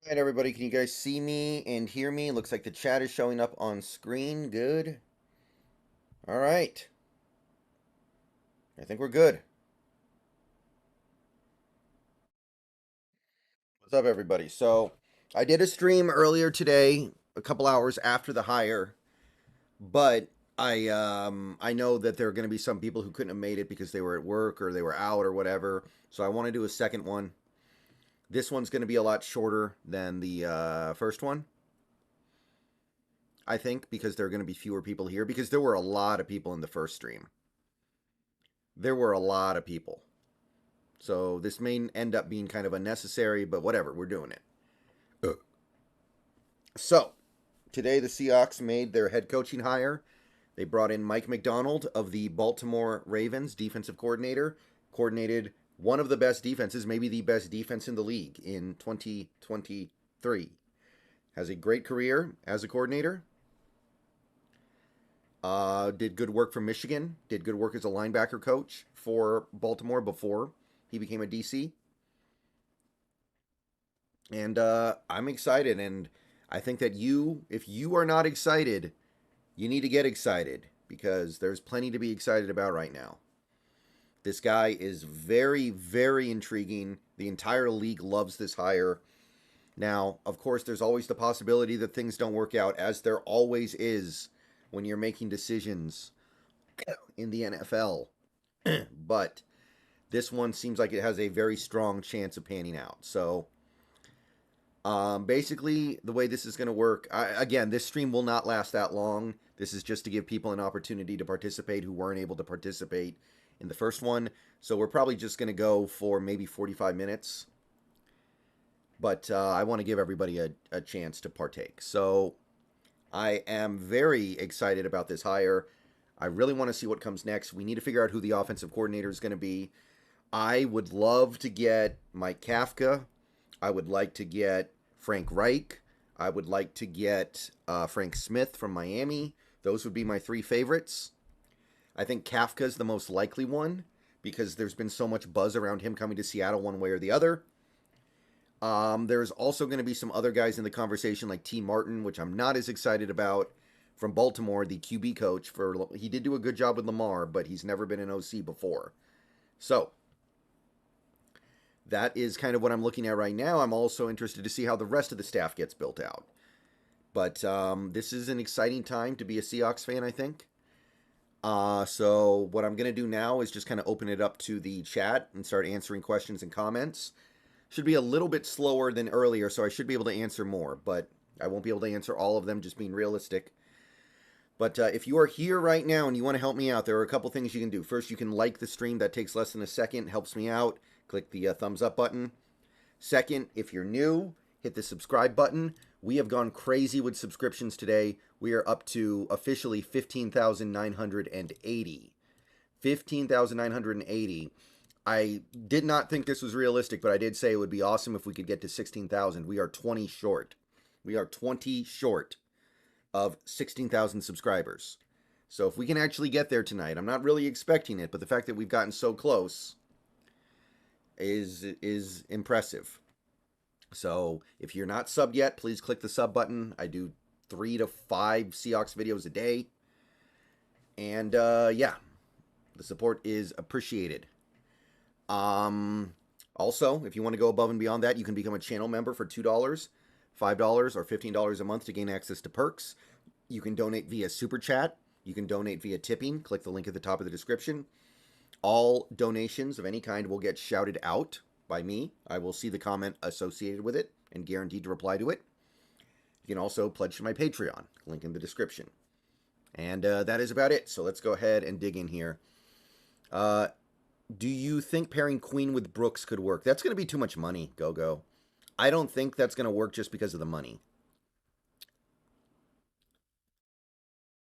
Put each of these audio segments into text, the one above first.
All right, everybody, can you guys see me and hear me? Looks like the chat is showing up on screen. Good. All right. I think we're good. What's up, everybody? So, I did a stream earlier today, a couple hours after the hire, but I know that there are going to be some people who couldn't have made it because they were at work or they were out or whatever. So I want to do a second one. This one's going to be a lot shorter than the first one, I think, because there are going to be fewer people here because there were a lot of people in the first stream. There were a lot of people. So this may end up being kind of unnecessary, but whatever, we're doing it. So today the Seahawks made their head coaching hire. They brought in Mike Macdonald of the Baltimore Ravens, defensive coordinator, coordinated one of the best defenses, maybe the best defense in the league in 2023. Has a great career as a coordinator. Did good work for Michigan. Did good work as a linebacker coach for Baltimore before he became a DC. And I'm excited. And I think that if you are not excited, you need to get excited because there's plenty to be excited about right now. This guy is very, very intriguing. The entire league loves this hire. Now, of course, there's always the possibility that things don't work out, as there always is when you're making decisions in the NFL. But this one seems like it has a very strong chance of panning out. So, basically, the way this is going to work, again, this stream will not last that long. This is just to give people an opportunity to participate who weren't able to participate in the first one. So we're probably just going to go for maybe 45 minutes. But I want to give everybody a chance to partake. So I am very excited about this hire. I really want to see what comes next. We need to figure out who the offensive coordinator is going to be. I would love to get Mike Kafka. I would like to get Frank Reich. I would like to get Frank Smith from Miami. Those would be my three favorites. I think Kafka's the most likely one because there's been so much buzz around him coming to Seattle one way or the other. There's also going to be some other guys in the conversation like T. Martin, which I'm not as excited about, from Baltimore, the QB coach. He did do a good job with Lamar, but he's never been an OC before. So that is kind of what I'm looking at right now. I'm also interested to see how the rest of the staff gets built out. But this is an exciting time to be a Seahawks fan, I think. So what I'm going to do now is just kind of open it up to the chat and start answering questions and comments. Should be a little bit slower than earlier, so I should be able to answer more, but I won't be able to answer all of them, just being realistic. But if you are here right now and you want to help me out, there are a couple things you can do. First, you can like the stream. That takes less than a second, helps me out. Click the thumbs up button. Second, if you're new, hit the subscribe button. We have gone crazy with subscriptions today. We are up to officially 15,980. 15,980. I did not think this was realistic, but I did say it would be awesome if we could get to 16,000. We are 20 short. We are 20 short of 16,000 subscribers. So if we can actually get there tonight, I'm not really expecting it, but the fact that we've gotten so close is impressive. So if you're not subbed yet, please click the sub button. I do 3 to 5 Seahawks videos a day. And yeah, the support is appreciated. Also, if you want to go above and beyond that, you can become a channel member for $2, $5, or $15 a month to gain access to perks. You can donate via Super Chat. You can donate via tipping. Click the link at the top of the description. All donations of any kind will get shouted out by me. I will see the comment associated with it and guaranteed to reply to it. You can also pledge to my Patreon. Link in the description. And that is about it. So let's go ahead and dig in here. Do you think pairing Queen with Brooks could work? That's going to be too much money, Go-Go. I don't think that's going to work just because of the money.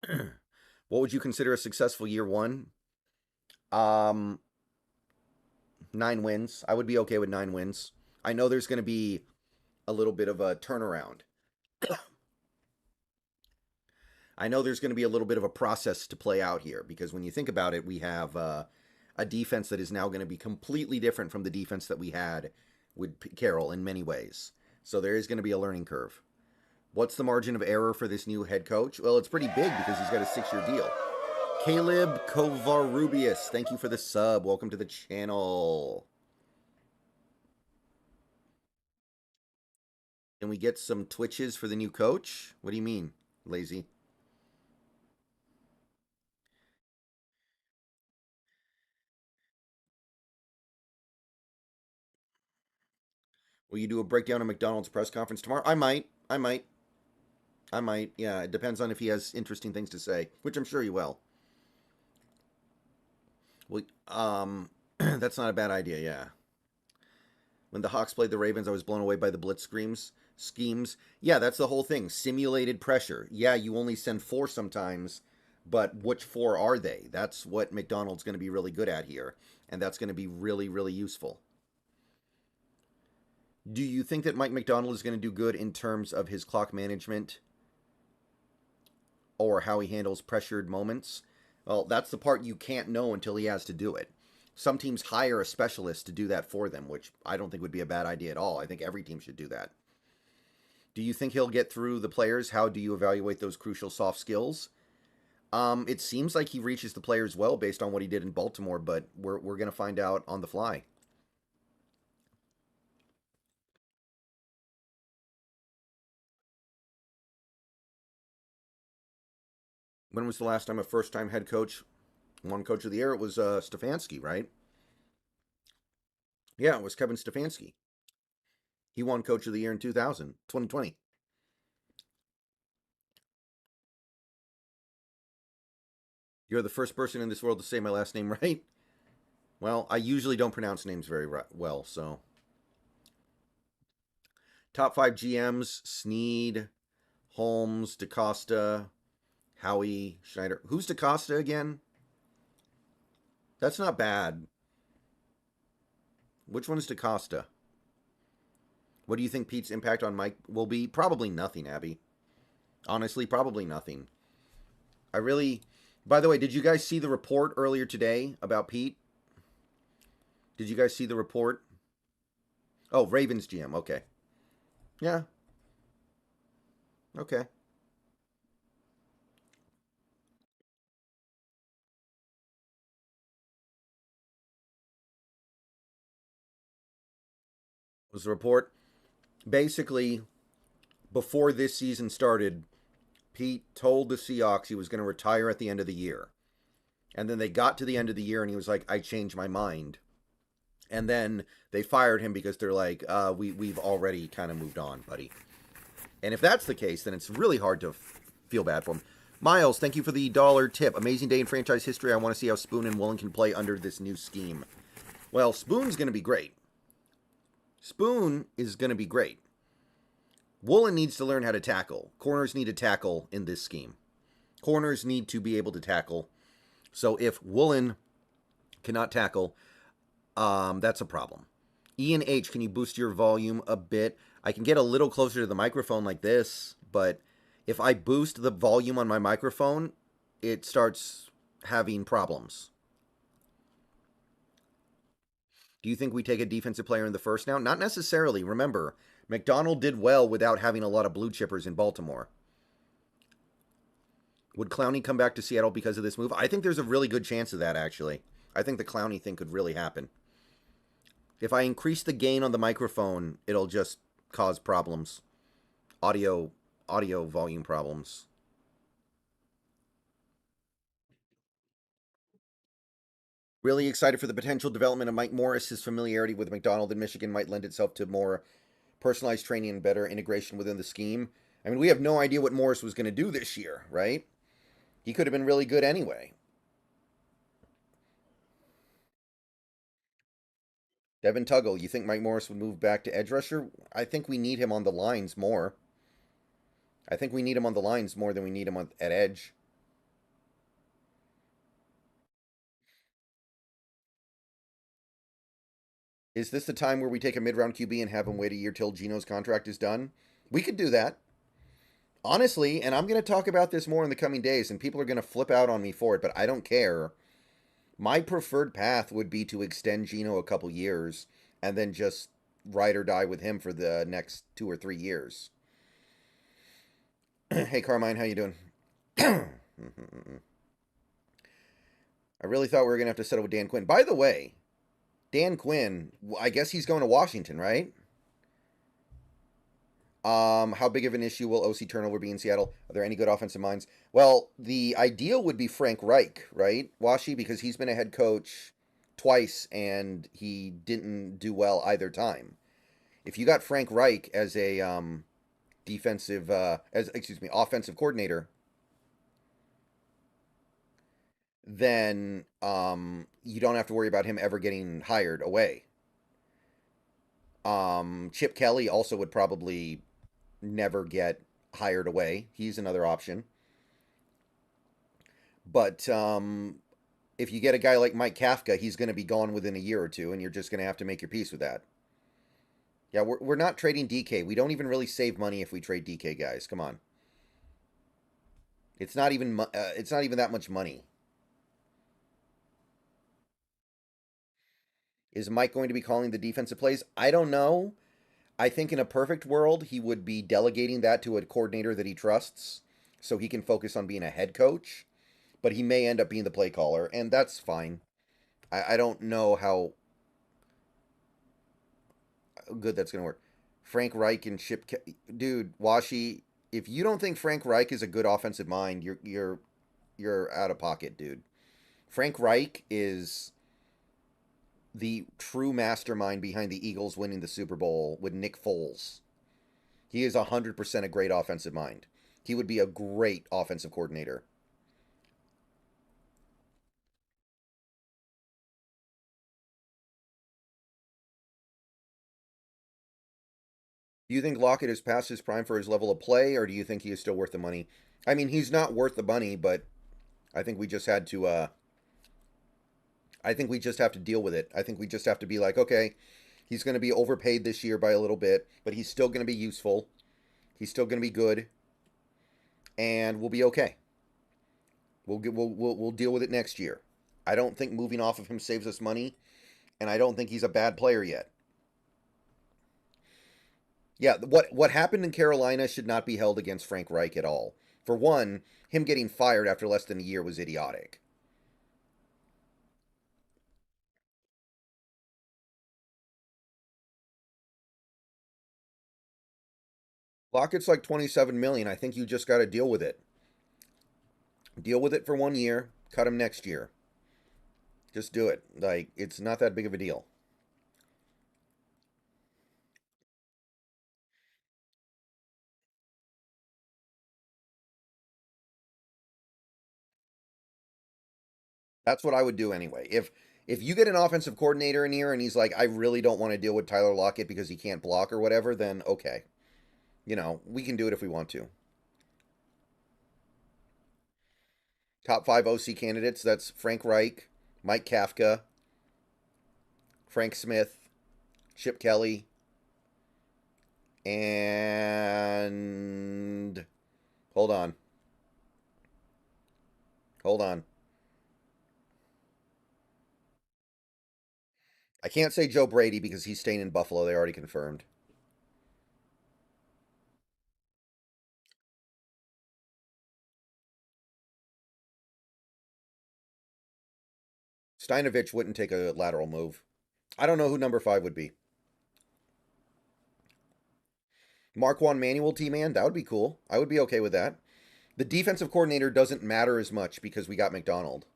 What would you consider a successful year one? 9 wins. I would be okay with 9 wins. I know there's going to be a little bit of a turnaround. I know there's going to be a little bit of a process to play out here because when you think about it, we have a defense that is now going to be completely different from the defense that we had with Carroll in many ways. So there is going to be a learning curve. What's the margin of error for this new head coach? Well, it's pretty big because he's got a 6-year deal. Caleb Kovarubius, thank you for the sub. Welcome to the channel. Can we get some Twitches for the new coach? What do you mean, lazy? Will you do a breakdown of Macdonald's press conference tomorrow? I might. Yeah, it depends on if he has interesting things to say, which I'm sure he will. Well, that's not a bad idea, yeah. When the Hawks played the Ravens, I was blown away by the blitz schemes. Yeah, that's the whole thing. Simulated pressure. Yeah, you only send 4 sometimes, but which 4 are they? That's what Macdonald's going to be really good at here, and that's going to be really, really useful. Do you think that Mike Macdonald is going to do good in terms of his clock management or how he handles pressured moments? Well, that's the part you can't know until he has to do it. Some teams hire a specialist to do that for them, which I don't think would be a bad idea at all. I think every team should do that. Do you think he'll get through the players? How do you evaluate those crucial soft skills? It seems like he reaches the players well based on what he did in Baltimore, but we're going to find out on the fly. When was the last time a first-time head coach won Coach of the Year? It was Stefanski, right? Yeah, it was Kevin Stefanski. He won Coach of the Year in 2020. You're the first person in this world to say my last name right. Well, I usually don't pronounce names very well, so. Top 5 GMs: Snead, Holmes, DaCosta, Howie, Schneider. Who's DaCosta again? That's not bad. Which one is DaCosta? What do you think Pete's impact on Mike will be? Probably nothing, Abby. Honestly, probably nothing. I really. By the way, did you guys see the report earlier today about Pete? Did you guys see the report? Oh, Ravens GM. Okay. Yeah. Okay. Was the report basically before this season started? Pete told the Seahawks he was going to retire at the end of the year. And then they got to the end of the year and he was like, I changed my mind. And then they fired him because they're like, we've already kind of moved on, buddy. And if that's the case, then it's really hard to feel bad for him. Miles, thank you for the $1 tip. Amazing day in franchise history. I want to see how Spoon and Woolen can play under this new scheme. Well, Spoon's going to be great. Spoon is going to be great. Woolen needs to learn how to tackle. Corners need to tackle in this scheme. Corners need to be able to tackle. So if Woolen cannot tackle, that's a problem. Ian H, can you boost your volume a bit? I can get a little closer to the microphone like this, but if I boost the volume on my microphone, it starts having problems. Do you think we take a defensive player in the first now? Not necessarily. Remember, Macdonald did well without having a lot of blue chippers in Baltimore. Would Clowney come back to Seattle because of this move? I think there's a really good chance of that, actually. I think the Clowney thing could really happen. If I increase the gain on the microphone, it'll just cause problems. Audio volume problems. Really excited for the potential development of Mike Morris. His familiarity with Macdonald in Michigan might lend itself to more personalized training and better integration within the scheme. I mean, we have no idea what Morris was going to do this year, right? He could have been really good anyway. Devin Tuggle, you think Mike Morris would move back to edge rusher? I think we need him on the lines more. I think we need him on the lines more than we need him at edge. Is this the time where we take a mid-round QB and have him wait a year till Gino's contract is done? We could do that. Honestly, and I'm going to talk about this more in the coming days, and people are going to flip out on me for it, but I don't care. My preferred path would be to extend Gino a couple years and then just ride or die with him for the next 2 or 3 years. Hey Carmine, how you doing? I really thought we were gonna have to settle with Dan Quinn. By the way, Dan Quinn, I guess he's going to Washington, right? How big of an issue will OC turnover be in Seattle? Are there any good offensive minds? Well, the ideal would be Frank Reich, right, Washi, because he's been a head coach twice and he didn't do well either time. If you got Frank Reich as a offensive coordinator, then you don't have to worry about him ever getting hired away. Chip Kelly also would probably never get hired away. He's another option. But if you get a guy like Mike Kafka, he's going to be gone within a year or two, and you're just going to have to make your peace with that. Yeah, we're not trading DK. We don't even really save money if we trade DK, guys. Come on. It's not even that much money. Is Mike going to be calling the defensive plays? I don't know. I think in a perfect world, he would be delegating that to a coordinator that he trusts so he can focus on being a head coach. But he may end up being the play caller, and that's fine. I don't know how good that's going to work. Frank Reich and dude, Washi, if you don't think Frank Reich is a good offensive mind, you're out of pocket, dude. Frank Reich is the true mastermind behind the Eagles winning the Super Bowl with Nick Foles. He is 100% a great offensive mind. He would be a great offensive coordinator. Do you think Lockett is past his prime for his level of play, or do you think he is still worth the money? I mean, he's not worth the money, but I think we just had to. I think we just have to deal with it. I think we just have to be like, okay, he's going to be overpaid this year by a little bit, but he's still going to be useful. He's still going to be good, and we'll be okay. We'll deal with it next year. I don't think moving off of him saves us money, and I don't think he's a bad player yet. Yeah, what happened in Carolina should not be held against Frank Reich at all. For one, him getting fired after less than a year was idiotic. Lockett's like 27 million. I think you just got to deal with it. Deal with it for 1 year, cut him next year. Just do it. Like it's not that big of a deal. That's what I would do anyway. If you get an offensive coordinator in here and he's like, I really don't want to deal with Tyler Lockett because he can't block or whatever, then okay. We can do it if we want to. Top five OC candidates, that's Frank Reich, Mike Kafka, Frank Smith, Chip Kelly, and hold on. Hold on. I can't say Joe Brady because he's staying in Buffalo. They already confirmed. Steinovich wouldn't take a lateral move. I don't know who number five would be. Marquand Manuel T-Man, that would be cool. I would be okay with that. The defensive coordinator doesn't matter as much because we got Macdonald.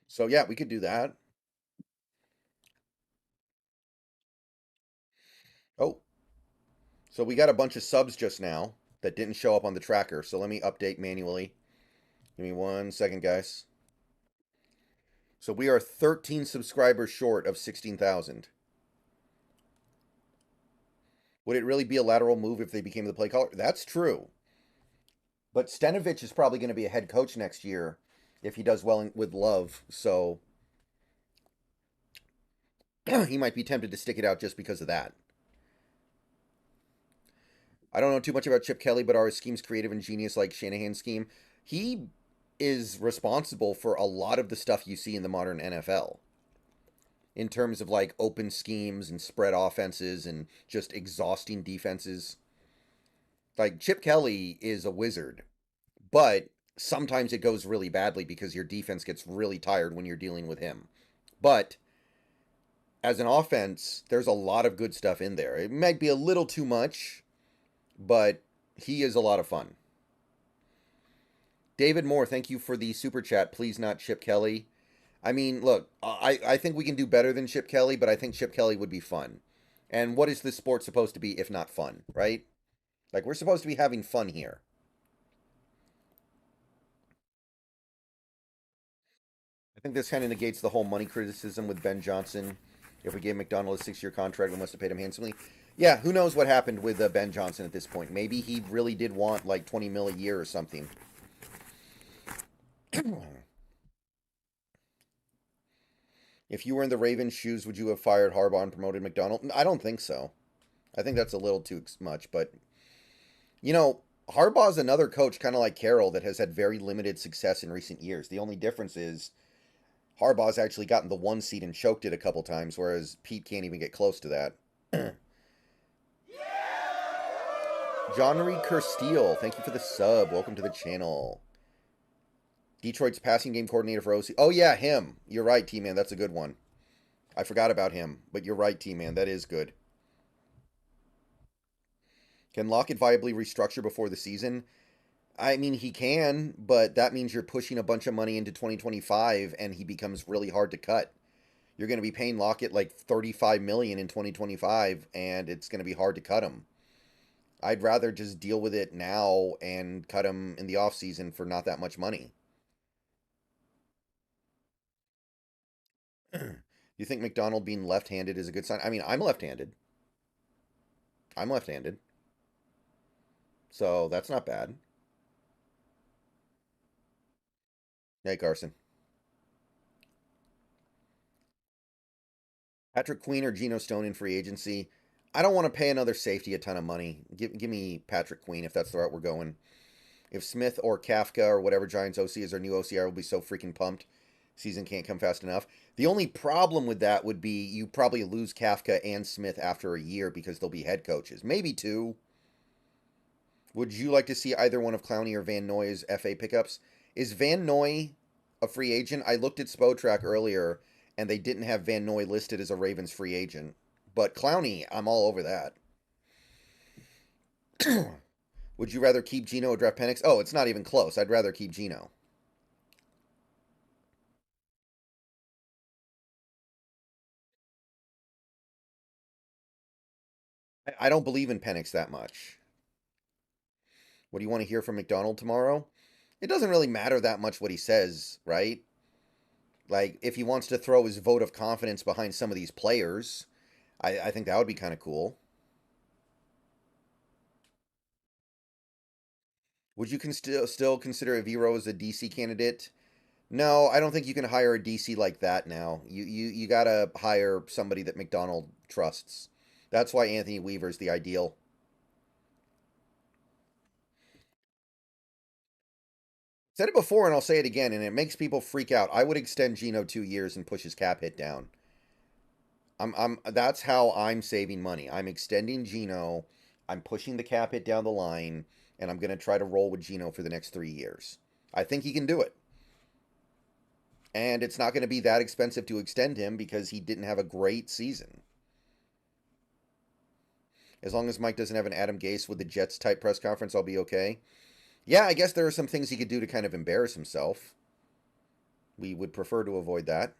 So yeah, we could do that. Oh, so we got a bunch of subs just now that didn't show up on the tracker. So let me update manually. Give me 1 second, guys. So we are 13 subscribers short of 16,000. Would it really be a lateral move if they became the play caller? That's true. But Stenovich is probably going to be a head coach next year if he does well with Love. So he might be tempted to stick it out just because of that. I don't know too much about Chip Kelly, but are his schemes creative and genius like Shanahan's scheme? He is responsible for a lot of the stuff you see in the modern NFL in terms of like open schemes and spread offenses and just exhausting defenses. Like Chip Kelly is a wizard, but sometimes it goes really badly because your defense gets really tired when you're dealing with him. But as an offense, there's a lot of good stuff in there. It might be a little too much, but he is a lot of fun. David Moore, thank you for the super chat. Please not Chip Kelly. I mean, look, I think we can do better than Chip Kelly, but I think Chip Kelly would be fun. And what is this sport supposed to be if not fun, right? Like, we're supposed to be having fun here. I think this kind of negates the whole money criticism with Ben Johnson. If we gave Macdonald a 6-year contract, we must have paid him handsomely. Yeah, who knows what happened with Ben Johnson at this point? Maybe he really did want like 20 mil a year or something. If you were in the Ravens' shoes, would you have fired Harbaugh and promoted Macdonald? I don't think so. I think that's a little too much. But, you know, Harbaugh's another coach, kind of like Carroll, that has had very limited success in recent years. The only difference is Harbaugh's actually gotten the 1 seed and choked it a couple times, whereas Pete can't even get close to that. John Reed Kersteel, thank you for the sub. Welcome to the channel. Detroit's passing game coordinator for OC. Oh, yeah, him. You're right, T-Man. That's a good one. I forgot about him, but you're right, T-Man. That is good. Can Lockett viably restructure before the season? I mean, he can, but that means you're pushing a bunch of money into 2025 and he becomes really hard to cut. You're going to be paying Lockett like 35 million in 2025 and it's going to be hard to cut him. I'd rather just deal with it now and cut him in the offseason for not that much money. You think McDonald being left-handed is a good sign? I mean, I'm left-handed. I'm left-handed. So that's not bad. Hey, Carson. Patrick Queen or Geno Stone in free agency. I don't want to pay another safety a ton of money. Give me Patrick Queen if that's the route we're going. If Smith or Kafka or whatever Giants OC is our new OCR, will be so freaking pumped. Season can't come fast enough. The only problem with that would be you probably lose Kafka and Smith after a year because they'll be head coaches. Maybe two. Would you like to see either one of Clowney or Van Noy's FA pickups? Is Van Noy a free agent? I looked at Spotrac earlier, and they didn't have Van Noy listed as a Ravens free agent. But Clowney, I'm all over that. Would you rather keep Geno or draft Penix? Oh, it's not even close. I'd rather keep Geno. I don't believe in Penix that much. What do you want to hear from Macdonald tomorrow? It doesn't really matter that much what he says, right? Like, if he wants to throw his vote of confidence behind some of these players, I think that would be kind of cool. Would you still consider Evero as a DC candidate? No, I don't think you can hire a DC like that now. You gotta hire somebody that McDonald trusts. That's why Anthony Weaver's the ideal. Said it before and I'll say it again, and it makes people freak out. I would extend Geno 2 years and push his cap hit down. That's how I'm saving money. I'm extending Geno, I'm pushing the cap hit down the line, and I'm gonna try to roll with Geno for the next 3 years. I think he can do it. And it's not going to be that expensive to extend him because he didn't have a great season. As long as Mike doesn't have an Adam Gase with the Jets type press conference, I'll be okay. Yeah, I guess there are some things he could do to kind of embarrass himself. We would prefer to avoid that.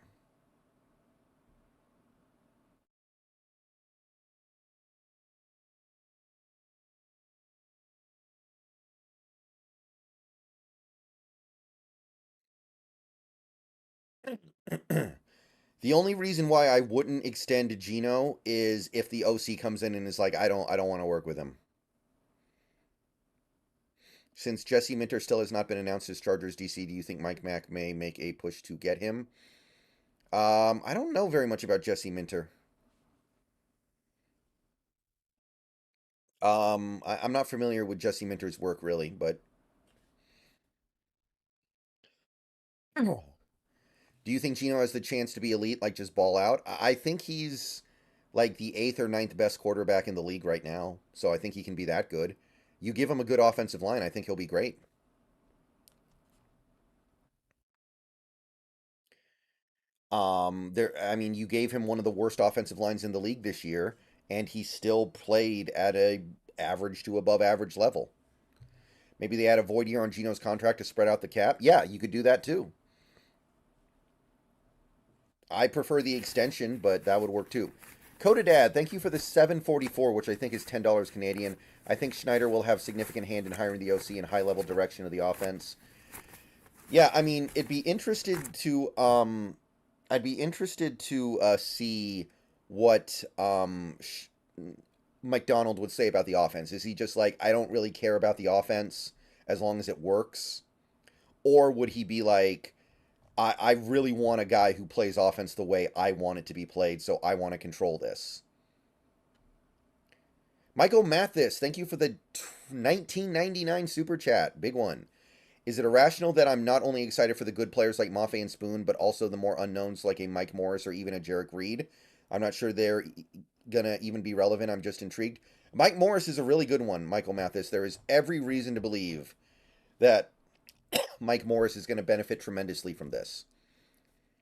The only reason why I wouldn't extend Geno is if the OC comes in and is like, I don't want to work with him. Since Jesse Minter still has not been announced as Chargers DC, do you think Mike Mack may make a push to get him? I don't know very much about Jesse Minter. I'm not familiar with Jesse Minter's work really, but Do you think Gino has the chance to be elite, like just ball out? I think he's like the eighth or ninth best quarterback in the league right now. So I think he can be that good. You give him a good offensive line, I think he'll be great. I mean, you gave him one of the worst offensive lines in the league this year, and he still played at a average to above average level. Maybe they add a void year on Gino's contract to spread out the cap. Yeah, you could do that too. I prefer the extension, but that would work too. Coda Dad, thank you for the 744, which I think is $10 Canadian. I think Schneider will have significant hand in hiring the OC and high level direction of the offense. Yeah, I mean, I'd be interested to see what Macdonald would say about the offense. Is he just like, I don't really care about the offense as long as it works? Or would he be like, I really want a guy who plays offense the way I want it to be played, so I want to control this? Michael Mathis, thank you for the 1999 super chat. Big one. Is it irrational that I'm not only excited for the good players like Mafe and Spoon, but also the more unknowns like a Mike Morris or even a Jarek Reed? I'm not sure they're gonna even be relevant. I'm just intrigued. Mike Morris is a really good one, Michael Mathis. There is every reason to believe that Mike Morris is going to benefit tremendously from this.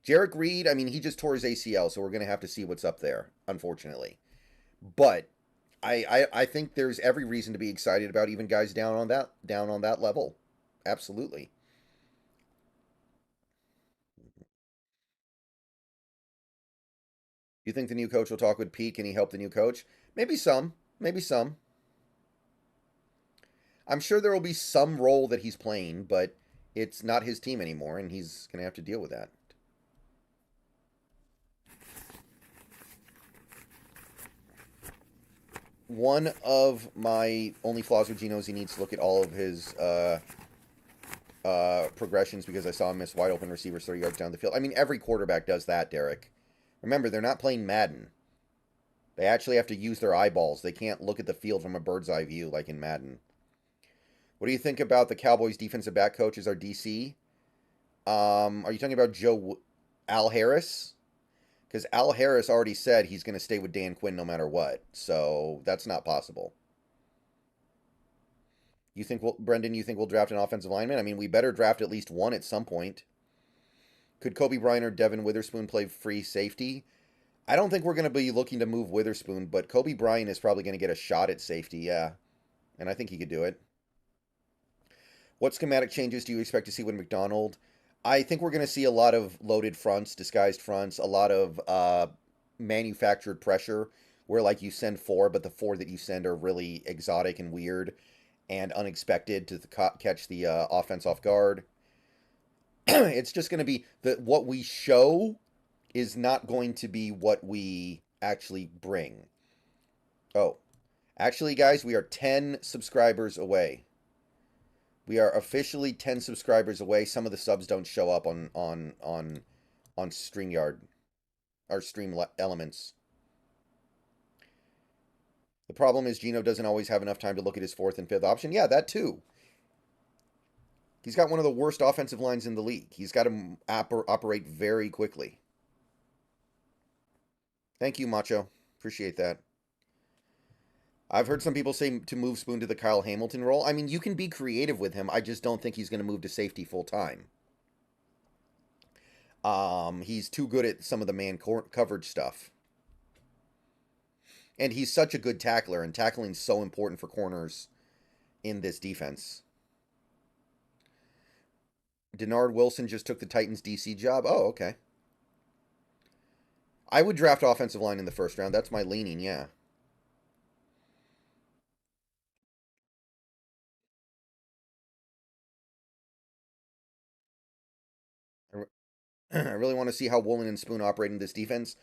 Jarek Reed, I mean, he just tore his ACL, so we're going to have to see what's up there, unfortunately. But I think there's every reason to be excited about even guys down on that level. Absolutely. You think the new coach will talk with Pete? Can he help the new coach? Maybe some. Maybe some. I'm sure there will be some role that he's playing, but it's not his team anymore, and he's going to have to deal with that. One of my only flaws with Gino is he needs to look at all of his progressions because I saw him miss wide open receivers 30 yards down the field. I mean, every quarterback does that, Derek. Remember, they're not playing Madden. They actually have to use their eyeballs. They can't look at the field from a bird's eye view like in Madden. What do you think about the Cowboys' defensive back coach as our DC? Are you talking about Al Harris? Because Al Harris already said he's going to stay with Dan Quinn no matter what. So that's not possible. Brendan, you think we'll draft an offensive lineman? I mean, we better draft at least one at some point. Could Kobe Bryant or Devin Witherspoon play free safety? I don't think we're going to be looking to move Witherspoon, but Kobe Bryant is probably going to get a shot at safety, yeah. And I think he could do it. What schematic changes do you expect to see with Macdonald? I think we're going to see a lot of loaded fronts, disguised fronts, a lot of manufactured pressure, where like you send four, but the four that you send are really exotic and weird and unexpected to catch the offense off guard. It's just going to be that what we show is not going to be what we actually bring. Oh, actually, guys, we are 10 subscribers away. We are officially 10 subscribers away. Some of the subs don't show up on StreamYard, our elements. The problem is Gino doesn't always have enough time to look at his fourth and fifth option. Yeah, that too. He's got one of the worst offensive lines in the league. He's got to operate very quickly. Thank you, Macho. Appreciate that. I've heard some people say to move Spoon to the Kyle Hamilton role. I mean, you can be creative with him. I just don't think he's going to move to safety full time. He's too good at some of the man coverage stuff. And he's such a good tackler, and tackling's so important for corners in this defense. Denard Wilson just took the Titans DC job. Oh, okay. I would draft offensive line in the first round. That's my leaning, yeah. I really want to see how Woolen and Spoon operate in this defense.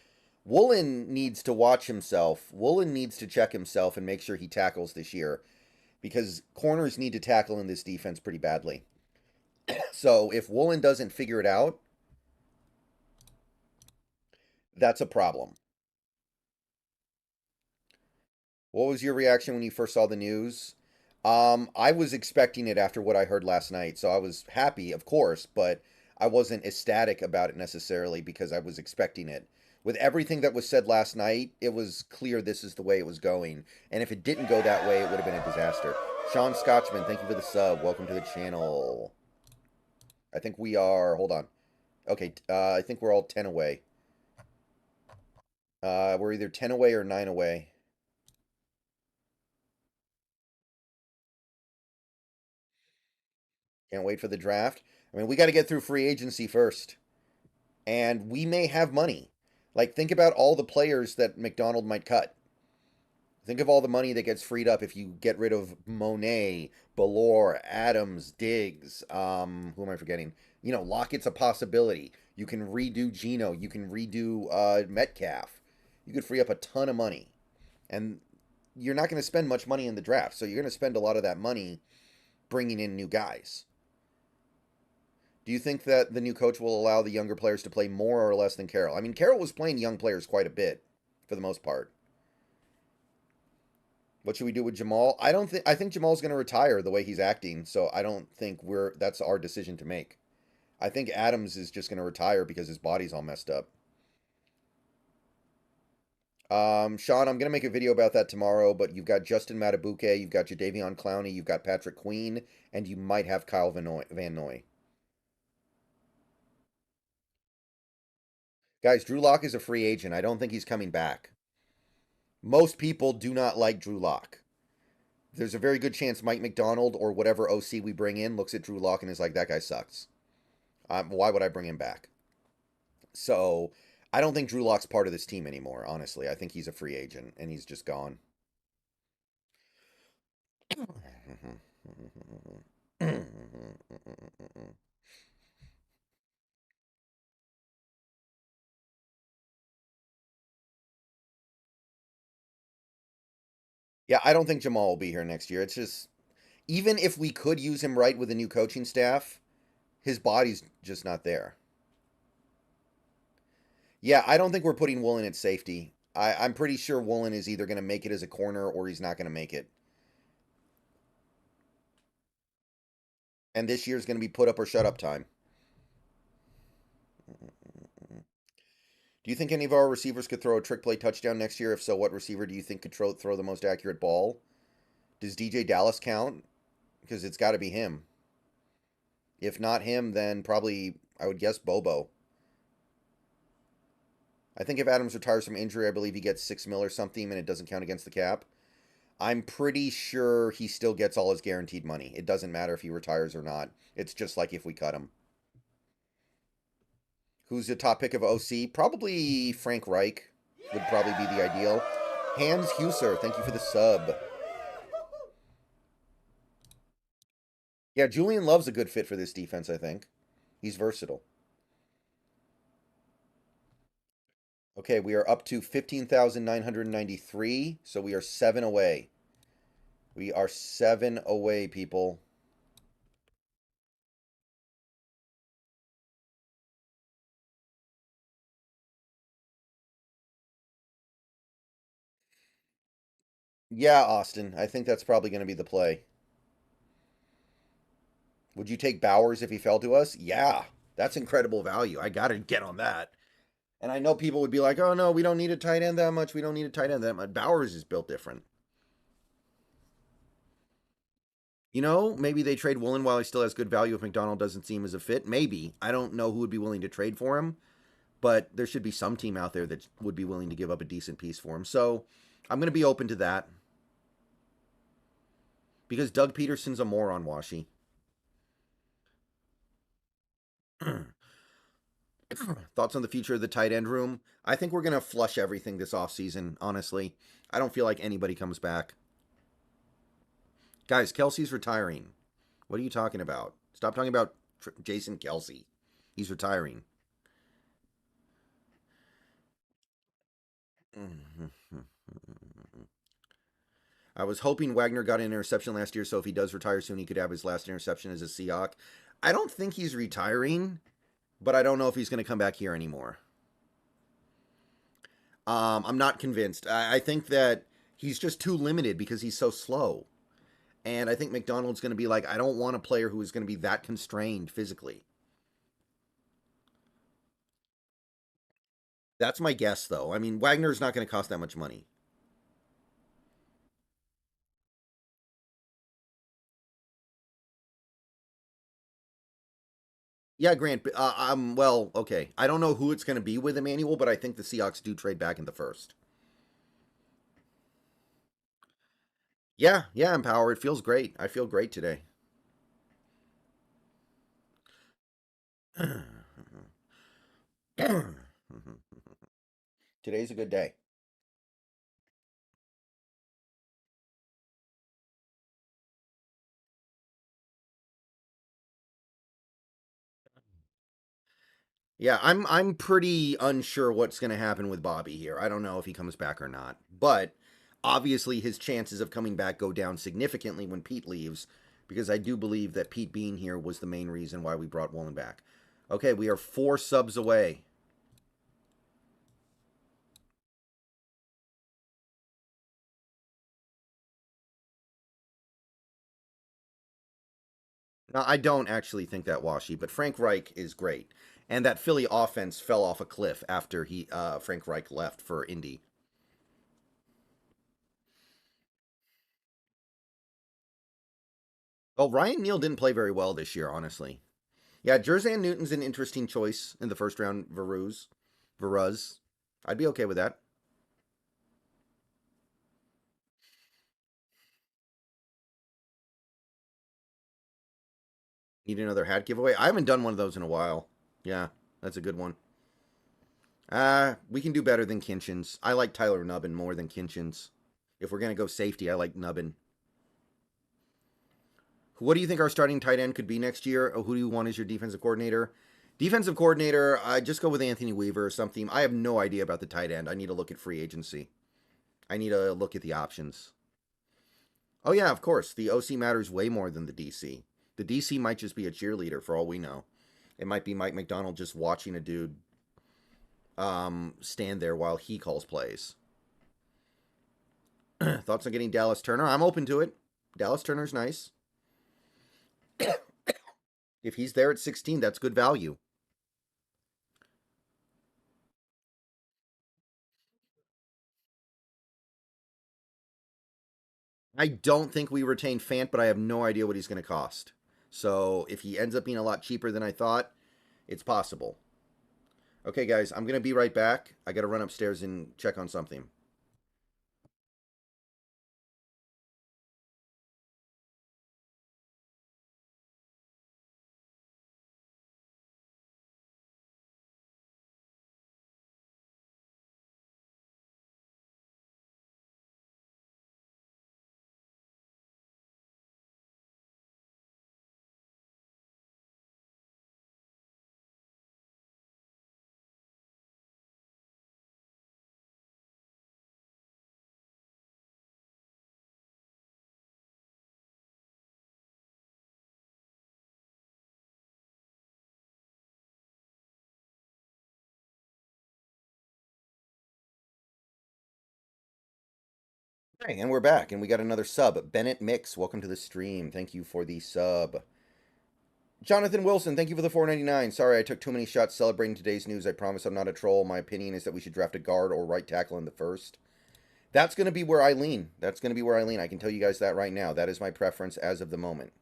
Woolen needs to watch himself. Woolen needs to check himself and make sure he tackles this year because corners need to tackle in this defense pretty badly. So if Woolen doesn't figure it out, that's a problem. What was your reaction when you first saw the news? I was expecting it after what I heard last night, so I was happy, of course, but I wasn't ecstatic about it necessarily because I was expecting it. With everything that was said last night, it was clear this is the way it was going. And if it didn't go that way, it would have been a disaster. Sean Scotchman, thank you for the sub. Welcome to the channel. I think we are. Hold on. Okay, I think we're all 10 away. We're either 10 away or 9 away. Can't wait for the draft. I mean, we got to get through free agency first. And we may have money. Like, think about all the players that Macdonald might cut. Think of all the money that gets freed up if you get rid of Monet, Ballore, Adams, Diggs. Who am I forgetting? You know, Lockett's a possibility. You can redo Geno. You can redo Metcalf. You could free up a ton of money. And you're not going to spend much money in the draft. So you're going to spend a lot of that money bringing in new guys. Do you think that the new coach will allow the younger players to play more or less than Carroll? I mean, Carroll was playing young players quite a bit for the most part. What should we do with Jamal? I think Jamal's going to retire the way he's acting, so I don't think that's our decision to make. I think Adams is just going to retire because his body's all messed up. Sean, I'm going to make a video about that tomorrow, but you've got Justin Matabuke, you've got Jadeveon Clowney, you've got Patrick Queen, and you might have Kyle Van Noy. Guys, Drew Lock is a free agent. I don't think he's coming back. Most people do not like Drew Lock. There's a very good chance Mike Macdonald or whatever OC we bring in looks at Drew Lock and is like, that guy sucks. Why would I bring him back? So I don't think Drew Lock's part of this team anymore, honestly. I think he's a free agent and he's just gone. Yeah, I don't think Jamal will be here next year. It's just, even if we could use him right with a new coaching staff, his body's just not there. Yeah, I don't think we're putting Woolen at safety. I'm pretty sure Woolen is either going to make it as a corner or he's not going to make it. And this year's going to be put up or shut up time. Do you think any of our receivers could throw a trick play touchdown next year? If so, what receiver do you think could throw the most accurate ball? Does DJ Dallas count? Because it's got to be him. If not him, then probably, I would guess, Bobo. I think if Adams retires from injury, I believe he gets $6 million or something, and it doesn't count against the cap. I'm pretty sure he still gets all his guaranteed money. It doesn't matter if he retires or not. It's just like if we cut him. Who's the top pick of OC? Probably Frank Reich would probably be the ideal. Hans Huser, thank you for the sub. Yeah, Julian Love's a good fit for this defense, I think. He's versatile. Okay, we are up to 15,993, so we are 7 away. We are 7 away, people. Yeah, Austin, I think that's probably going to be the play. Would you take Bowers if he fell to us? Yeah, that's incredible value. I got to get on that. And I know people would be like, oh, no, we don't need a tight end that much. We don't need a tight end that much. Bowers is built different. You know, maybe they trade Woolen while he still has good value if Macdonald doesn't seem as a fit. Maybe. I don't know who would be willing to trade for him, but there should be some team out there that would be willing to give up a decent piece for him. So I'm going to be open to that. Because Doug Peterson's a moron, Washi. Thoughts on the future of the tight end room? I think we're going to flush everything this offseason, honestly. I don't feel like anybody comes back. Guys, Kelsey's retiring. What are you talking about? Stop talking about Jason Kelsey. He's retiring. I was hoping Wagner got an interception last year, so if he does retire soon, he could have his last interception as a Seahawk. I don't think he's retiring, but I don't know if he's going to come back here anymore. I'm not convinced. I think that he's just too limited because he's so slow. And I think Macdonald's going to be like, I don't want a player who is going to be that constrained physically. That's my guess, though. I mean, Wagner's not going to cost that much money. Yeah, Grant. Well, okay. I don't know who it's going to be with Emmanuel, but I think the Seahawks do trade back in the first. Yeah, yeah, Empower. It feels great. I feel great today. Today's a good day. Yeah, I'm pretty unsure what's going to happen with Bobby here. I don't know if he comes back or not. But obviously his chances of coming back go down significantly when Pete leaves because I do believe that Pete being here was the main reason why we brought Woolen back. Okay, we are 4 subs away. Now, I don't actually think that Washy, but Frank Reich is great. And that Philly offense fell off a cliff after Frank Reich left for Indy. Oh, Ryan Neal didn't play very well this year, honestly. Yeah, Jerzan Newton's an interesting choice in the first round. Veruz. I'd be okay with that. Need another hat giveaway? I haven't done one of those in a while. Yeah, that's a good one. We can do better than Kinchins. I like Tyler Nubbin more than Kinchins. If we're gonna go safety, I like Nubbin. What do you think our starting tight end could be next year? Or who do you want as your defensive coordinator? Defensive coordinator, I just go with Anthony Weaver or something. I have no idea about the tight end. I need to look at free agency. I need to look at the options. Oh yeah, of course. The OC matters way more than the DC. The DC might just be a cheerleader for all we know. It might be Mike Macdonald just watching a dude stand there while he calls plays. Thoughts on getting Dallas Turner? I'm open to it. Dallas Turner's nice. If he's there at 16, that's good value. I don't think we retain Fant, but I have no idea what he's going to cost. So if he ends up being a lot cheaper than I thought, it's possible. Okay, guys, I'm going to be right back. I got to run upstairs and check on something. Hey, and we're back, and we got another sub. Bennett Mix, welcome to the stream. Thank you for the sub. Jonathan Wilson, thank you for the 4.99. Sorry, I took too many shots celebrating today's news. I promise I'm not a troll. My opinion is that we should draft a guard or right tackle in the first. That's going to be where I lean. That's going to be where I lean. I can tell you guys that right now. That is my preference as of the moment.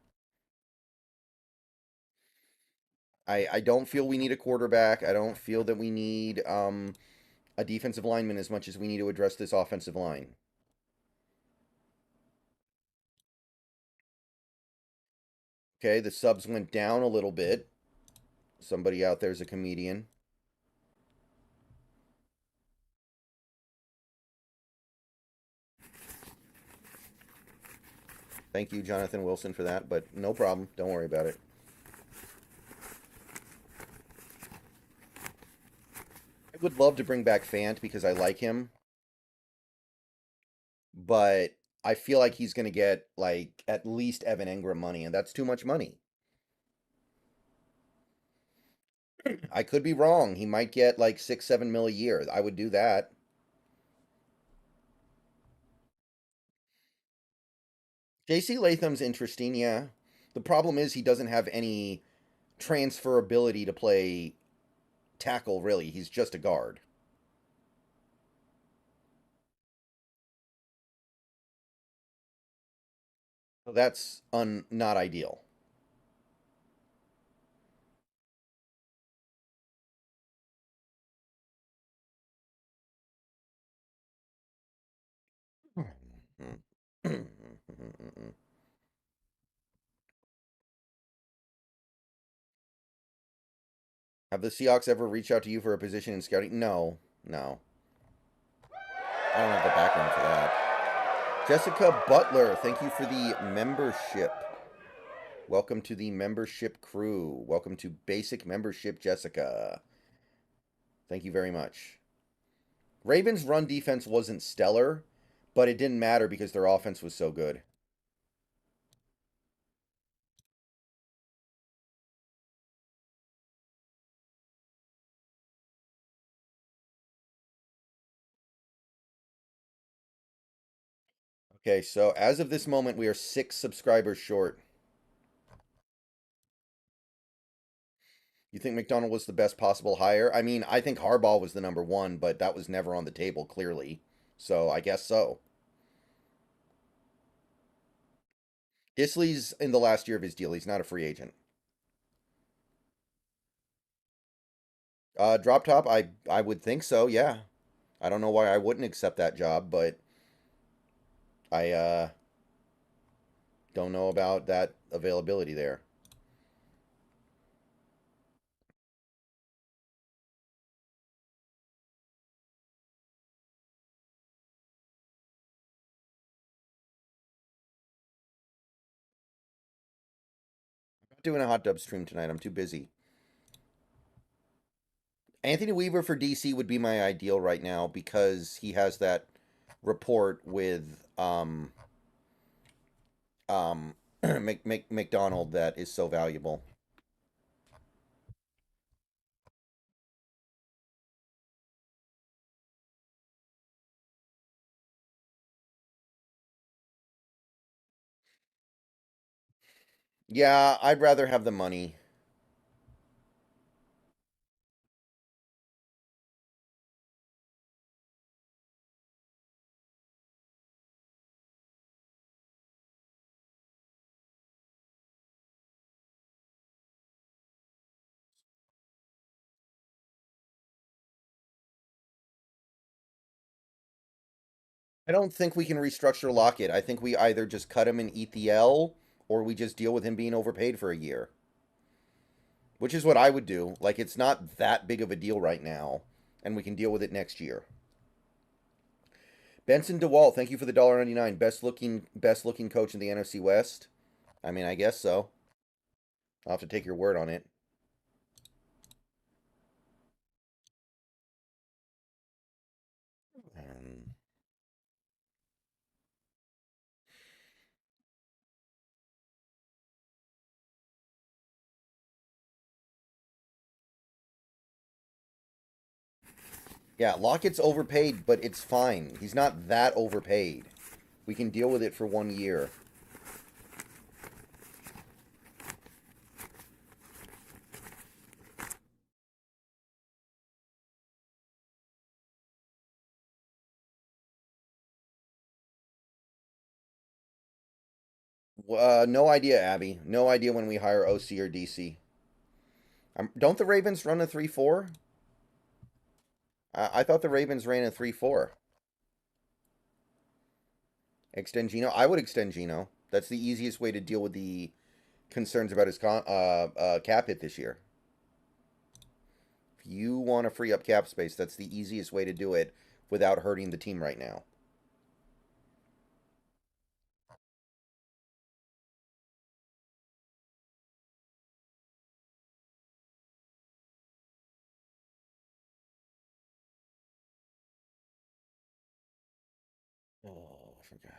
I don't feel we need a quarterback. I don't feel that we need a defensive lineman as much as we need to address this offensive line. Okay, the subs went down a little bit. Somebody out there's a comedian. Thank you, Jonathan Wilson, for that, but no problem. Don't worry about it. I would love to bring back Fant because I like him, but I feel like he's going to get like at least Evan Engram money, and that's too much money. I could be wrong. He might get like 6, 7 mil a year. I would do that. JC Latham's interesting, yeah. The problem is he doesn't have any transferability to play tackle, really. He's just a guard. So that's not ideal. Have the Seahawks ever reached out to you for a position in scouting? No, no. I don't have the background for that. Jessica Butler, thank you for the membership. Welcome to the membership crew. Welcome to basic membership, Jessica. Thank you very much. Ravens' run defense wasn't stellar, but it didn't matter because their offense was so good. Okay, so as of this moment, we are 6 subscribers short. You think Macdonald was the best possible hire? I mean, I think Harbaugh was the number one, but that was never on the table, clearly. So I guess so. Disley's in the last year of his deal. He's not a free agent. Drop top, I would think so, yeah. I don't know why I wouldn't accept that job, but I don't know about that availability there. I'm not doing a hot tub stream tonight. I'm too busy. Anthony Weaver for DC would be my ideal right now because he has that report with Macdonald that is so valuable. Yeah, I'd rather have the money. I don't think we can restructure Lockett. I think we either just cut him and eat the L, or we just deal with him being overpaid for a year. Which is what I would do. Like, it's not that big of a deal right now, and we can deal with it next year. Benson DeWalt, thank you for the $1.99. Best looking coach in the NFC West. I mean, I guess so. I'll have to take your word on it. Um, yeah, Lockett's overpaid, but it's fine. He's not that overpaid. We can deal with it for 1 year. No idea, Abby. No idea when we hire OC or DC. Don't the Ravens run a 3-4? I thought the Ravens ran a 3-4. Extend Gino. I would extend Gino. That's the easiest way to deal with the concerns about his cap hit this year. If you want to free up cap space, that's the easiest way to do it without hurting the team right now. Oh, I forgot.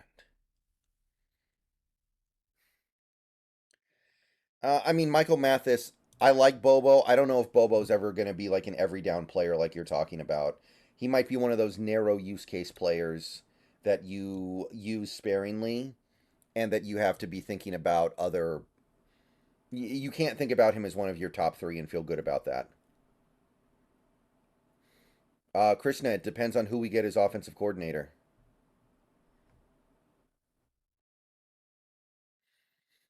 I mean, Michael Mathis. I like Bobo. I don't know if Bobo's ever going to be like an every down player like you're talking about. He might be one of those narrow use case players that you use sparingly and that you have to be thinking about other. You can't think about him as one of your top three and feel good about that. Krishna, it depends on who we get as offensive coordinator.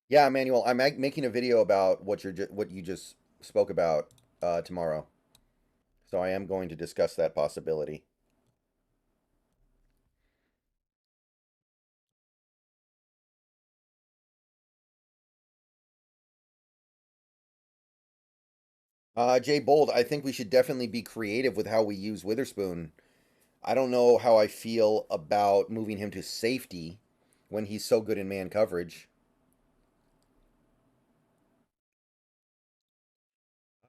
Yeah, Emmanuel, I'm making a video about what you just spoke about tomorrow. So I am going to discuss that possibility. Jay Bold, I think we should definitely be creative with how we use Witherspoon. I don't know how I feel about moving him to safety when he's so good in man coverage.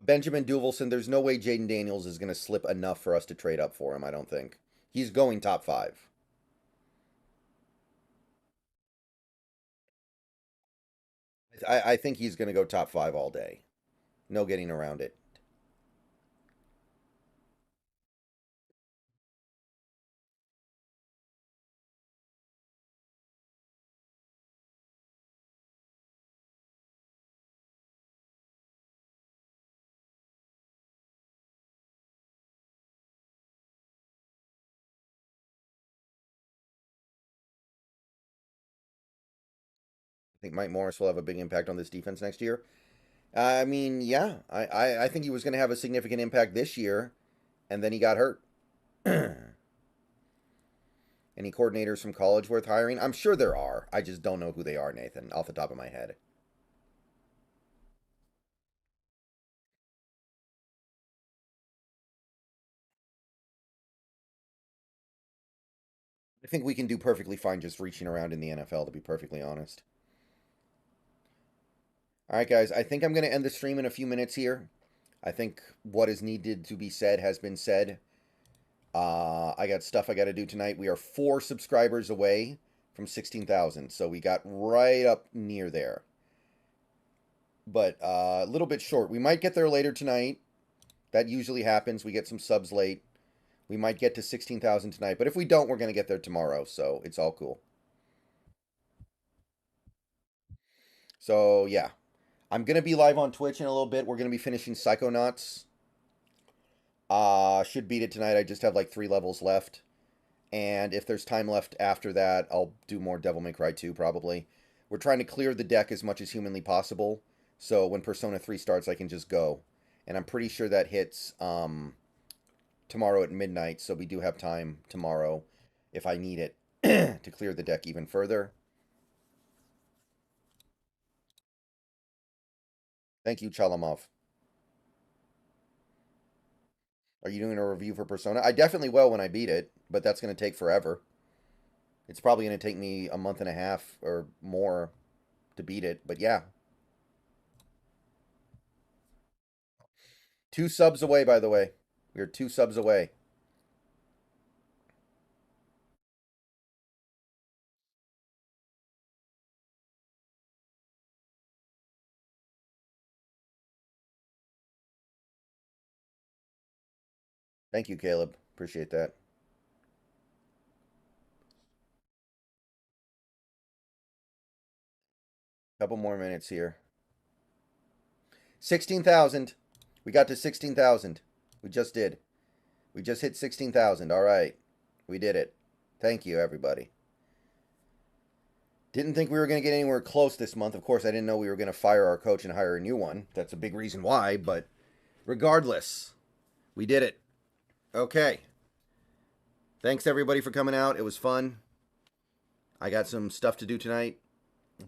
Benjamin Duvelson, there's no way Jaden Daniels is going to slip enough for us to trade up for him, I don't think. He's going top five. I think he's going to go top five all day. No getting around it. I think Mike Morris will have a big impact on this defense next year. I mean, yeah, I think he was going to have a significant impact this year, and then he got hurt. Any coordinators from college worth hiring? I'm sure there are. I just don't know who they are, Nathan, off the top of my head. I think we can do perfectly fine just reaching around in the NFL, to be perfectly honest. All right, guys, I think I'm going to end the stream in a few minutes here. I think what is needed to be said has been said. I got stuff I got to do tonight. We are 4 subscribers away from 16,000, so we got right up near there. But a little bit short. We might get there later tonight. That usually happens. We get some subs late. We might get to 16,000 tonight, but if we don't, we're going to get there tomorrow, so it's all cool. So, yeah. I'm going to be live on Twitch in a little bit. We're going to be finishing Psychonauts. Should beat it tonight. I just have like 3 levels left. And if there's time left after that, I'll do more Devil May Cry 2 probably. We're trying to clear the deck as much as humanly possible. So when Persona 3 starts, I can just go. And I'm pretty sure that hits tomorrow at midnight. So we do have time tomorrow if I need it to clear the deck even further. Thank you, Chalamov. Are you doing a review for Persona? I definitely will when I beat it, but that's going to take forever. It's probably going to take me a month and a half or more to beat it, but yeah. 2 subs away, by the way. We're 2 subs away. Thank you, Caleb. Appreciate that. Couple more minutes here. 16,000. We got to 16,000. We just did. We just hit 16,000. All right. We did it. Thank you, everybody. Didn't think we were going to get anywhere close this month. Of course, I didn't know we were going to fire our coach and hire a new one. That's a big reason why, but regardless, we did it. Okay. Thanks, everybody, for coming out. It was fun. I got some stuff to do tonight,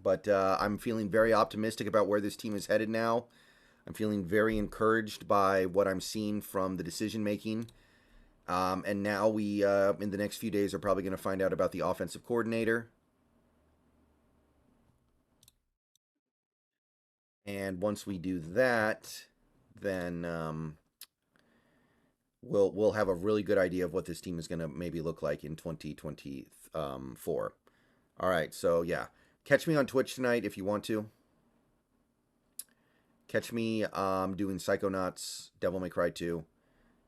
but I'm feeling very optimistic about where this team is headed now. I'm feeling very encouraged by what I'm seeing from the decision making. And now we, in the next few days, are probably going to find out about the offensive coordinator. And once we do that, then we'll have a really good idea of what this team is going to maybe look like in 2024. All right, so yeah, catch me on Twitch tonight if you want to. Catch me doing Psychonauts, Devil May Cry 2,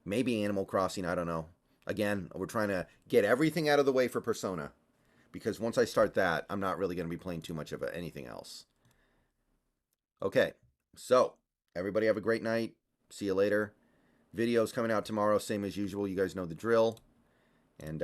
maybe Animal Crossing, I don't know. Again, we're trying to get everything out of the way for Persona, because once I start that, I'm not really going to be playing too much of anything else. Okay, so everybody have a great night. See you later. Videos coming out tomorrow, same as usual. You guys know the drill. And